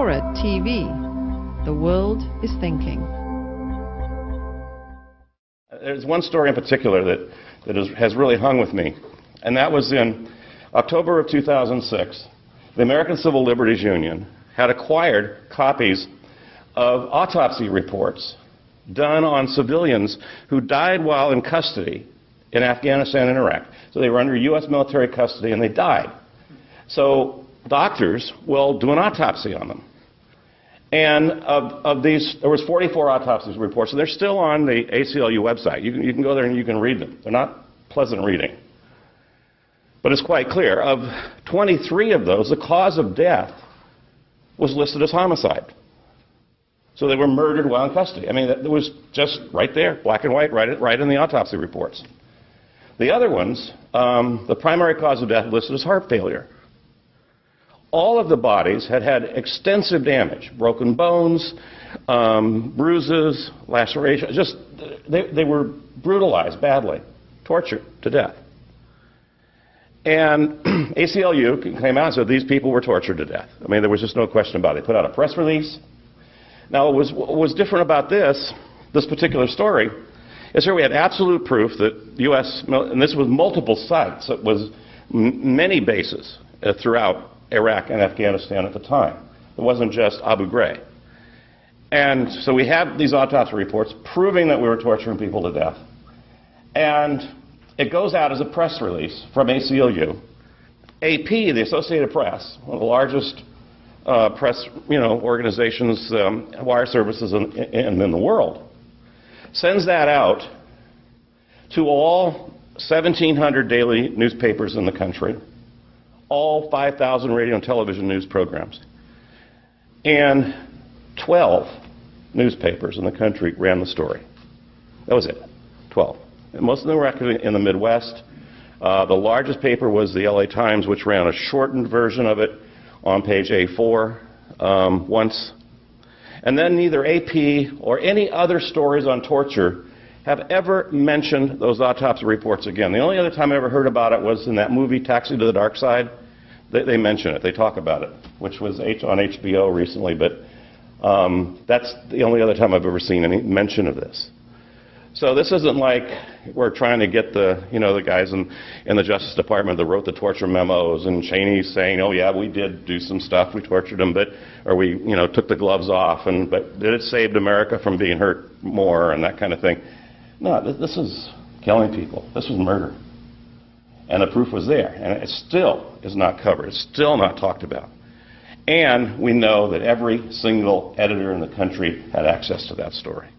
Horror TV. The world is thinking. There's one story in particular that has really hung with me, and that was in October of 2006. The American Civil Liberties Union had acquired copies of autopsy reports done on civilians who died while in custody in Afghanistan and Iraq. So they were under U.S. military custody and they died. So doctors will do an autopsy on them. And of these, there was 44 autopsy reports, and they're still on the ACLU website. You can go there and you can read them. They're not pleasant reading. But it's quite clear. Of 23 of those, the cause of death was listed as homicide. So they were murdered while in custody. I mean, it was just right there, black and white, right in the autopsy reports. The other ones, the primary cause of death listed as heart failure. All of the bodies had had extensive damage, broken bones, bruises, lacerations, just they were brutalized badly, tortured to death. And ACLU came out and said these people were tortured to death. I mean, there was just no question about it. They put out a press release. Now, what was different about this particular story, is here we had absolute proof that the U.S., and this was multiple sites, it was many bases throughout Iraq and Afghanistan at the time. It wasn't just Abu Ghraib. And so we have these autopsy reports proving that we were torturing people to death. And it goes out as a press release from ACLU. AP, the Associated Press, one of the largest press organizations, wire services in the world, sends that out to all 1,700 daily newspapers in the country, all 5,000 radio and television news programs. And 12 newspapers in the country ran the story. That was it, 12. And most of them were actually in the Midwest. The largest paper was the LA Times, which ran a shortened version of it on page A4 once. And then neither AP or any other stories on torture have ever mentioned those autopsy reports again. The only other time I ever heard about it was in that movie Taxi to the Dark Side. They mention it, they talk about it, which was on HBO recently, but that's the only other time I've ever seen any mention of this. So this isn't like we're trying to get the guys in the Justice Department that wrote the torture memos and Cheney's saying, oh yeah, we did do some stuff, we tortured them, or we took the gloves off, but did it save America from being hurt more and that kind of thing? No, this is killing people. This was murder. And the proof was there. And it still is not covered. It's still not talked about. And we know that every single editor in the country had access to that story.